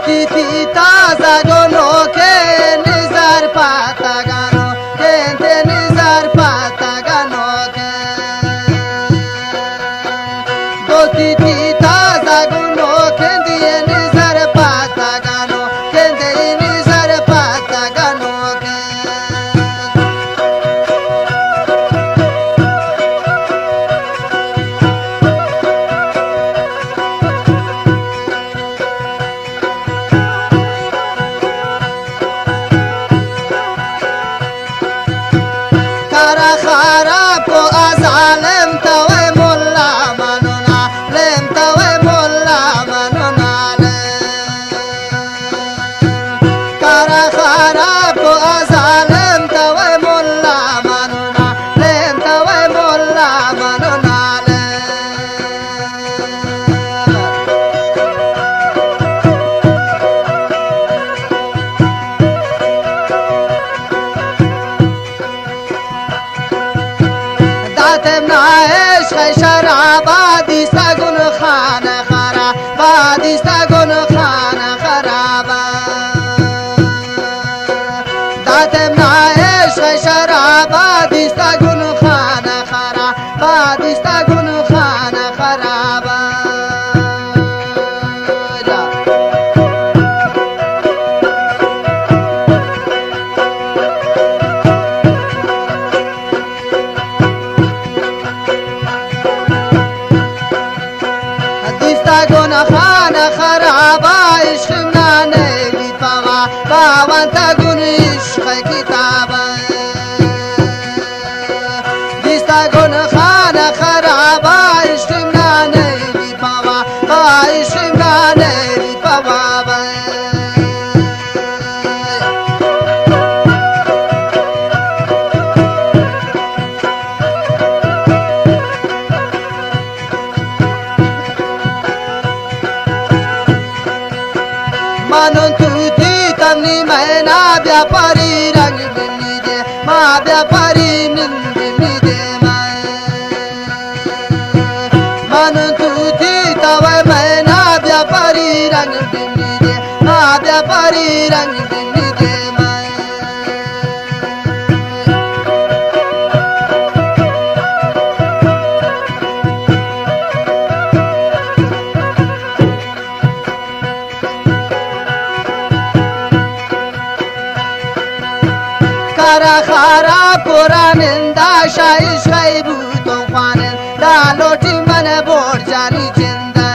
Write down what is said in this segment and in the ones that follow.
titi taza gono ke nizar patagano kente nizar patagano ke do titi taza gono kente nizar patagano kente nizar patagano ke خراب کو ازالم توي مولا منونا لم توي مولا منونا کارا خراب کو ازالم توي مولا منونا لم توي مولا منونا داتم نایش خشرابا دیستا گن خانه خرابا دیستا گن خانه خرابا داتم نایش خشرابا دیستا گن خانه خرابا دیستا گن خانه خرابا گنا خانه خرابا عشقنا نیلید بابا باوان تا گن عشق کتابا دیستا گنا خانه خرابا عشقنا نیلید بابا با عشقنا نیلید بابا मानों तू दी तमनी मैं ना व्यापारी रंग मिली दे माँ व्यापारी मिली दे मानों तू दी तवे मैं ना व्यापारी रंग मिली दे माँ व्यापारी रंग मिली दे خرا خرا پرانندا شایش خیبو تو خوانن دالوٹی من بور جانی جنده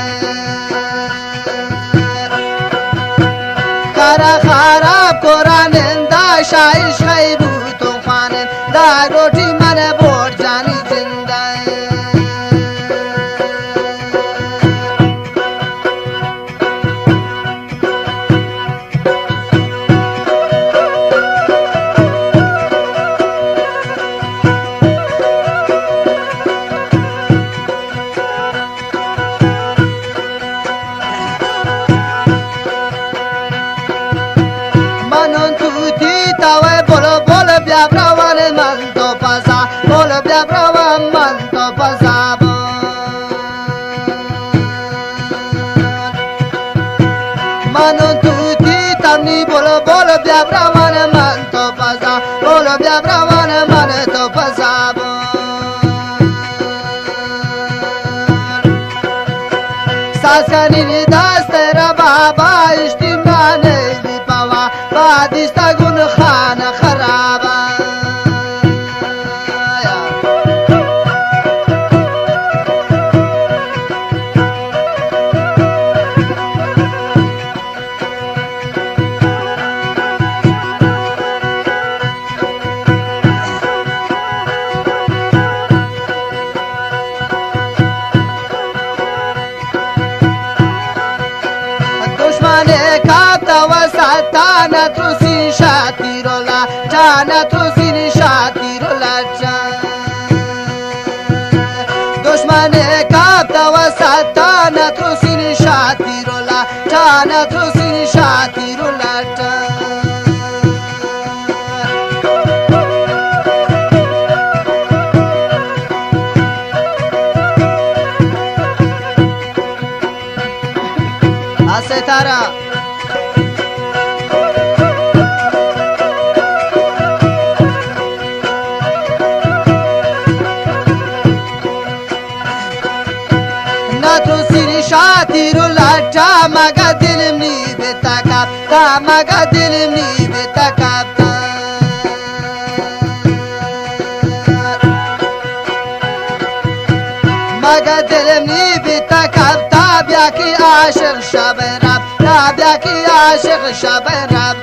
خرا خرا پرانندا شایش خیبو تو خوانن دالوٹی من بور جانی جنده मानो तू दी तमनी बोलो बोलो ब्याब्रावन मन तो पसा बोलो ब्याब्रावन मन तो पसा सासनी निदास तेरा बाबा इश्तिमाने दी पावा बादिस्ता गुन खान खराबा Tana trusin shatirola, tana trusin shatirola dushmane kapta wasat tana trusin shatirola, tana trusin shatirola Asetara مگه دلم نی به تکب تا مگه دلم نی به تکب مگه دلم نی به تکب تا بیا کی عاشق شب رب تا بیا کی عاشق شب رب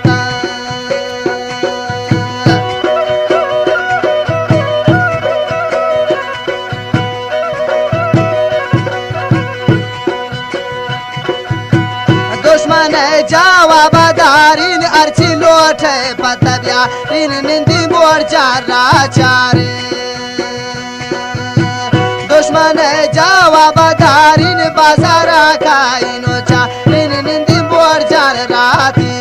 جواب دارین ارچی لوٹے پتہ بیا رین نندی مور چارا چارے دشمن جواب دارین بازارا کائنو چا رین نندی مور چار راتی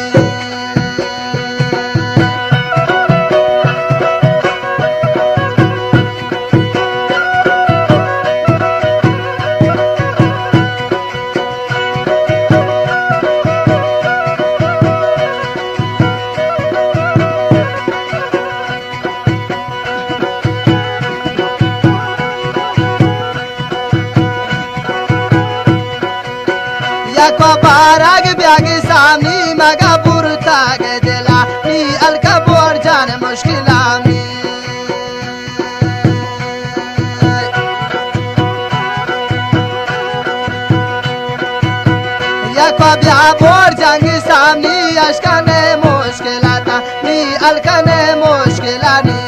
को बाराग ब्याग सामनी मगा बुरता के दिला नी अलका बोर जान मुश्किला में या को ब्या बोर जंग सामनी अशका ने मुश्किला था नी अलका ने मुश्किला नी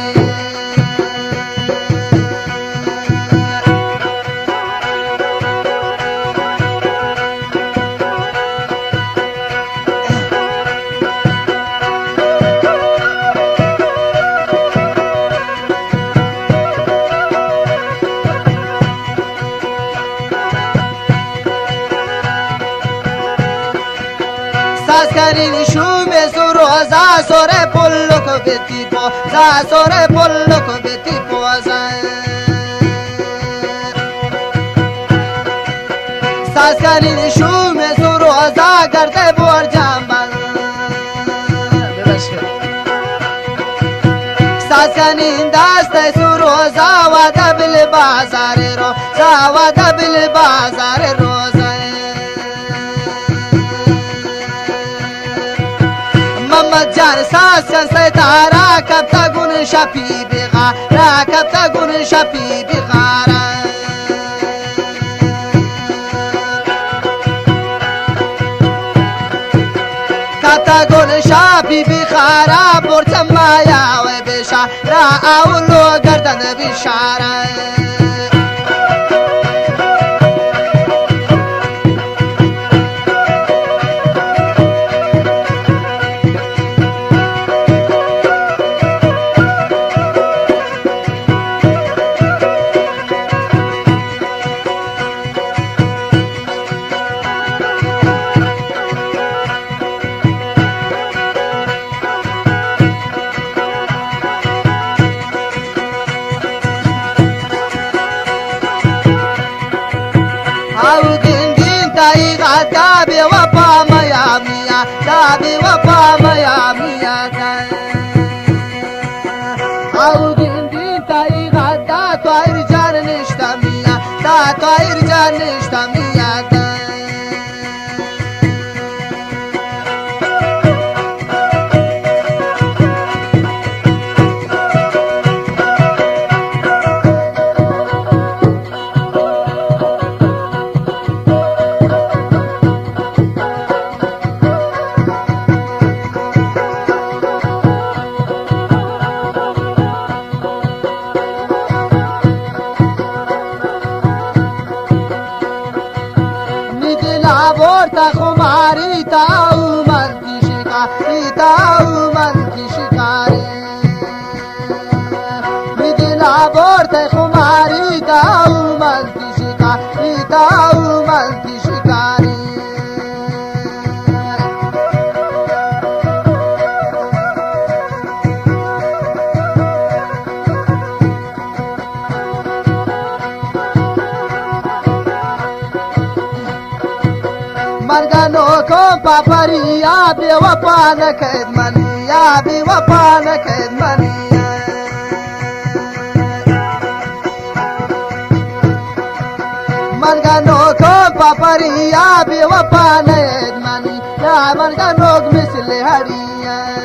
Saskarin shume suro za sore pollo ko betipo za sore pollo ko betipo za Saskarin shume suro za garde bor jambal Saskarin daste suro za wada bil bazar ro za wada bil bazar ro جان ساسن ستاره کب تا گون شپی بغا را کب تا گون شپی بغارا کب تا گون شپی بغارا برتم مایا و بشا را اولو گردن بشارا Dabi wapa maya miya, dabi wapa maya miya kai. Audin din tai gada toir jan nishta miya, da toir jan nishta miya kai. Borta khumari taau man ki shikari taau man ki shikari midila borta khumari taau man ki shikari taau man ki shikari Margano ko papari ya be wapana kedmani ya be wapana kedmani Margano تو پاپریا بی وفا ندمانی یا من کا نوک مثل هریه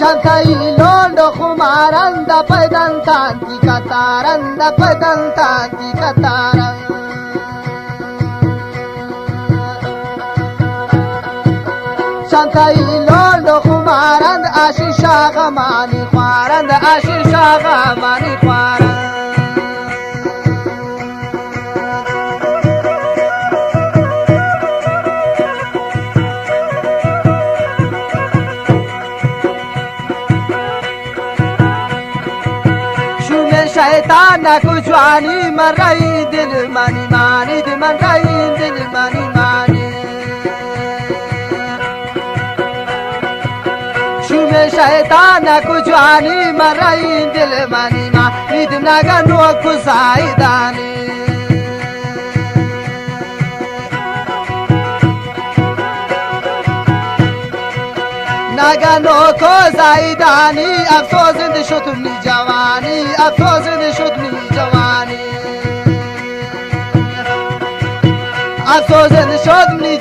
Chantai londo khumaranda padan tanti kataranda padan tanti kataran Chantai londo khumaranda ashisha gamani khwaranda ashisha gamani khwaran शैतान को ज्वानी मराई दिल मानी मानी दिल मराई दिल मानी मानी शुमे शैतान को ज्वानी मराई दिल मानी मानी दिल नगनो को साइदानी نگنو کو زایدانی افسوس شدنی جوانی افسوس شدنی جوانی افسوس شدنی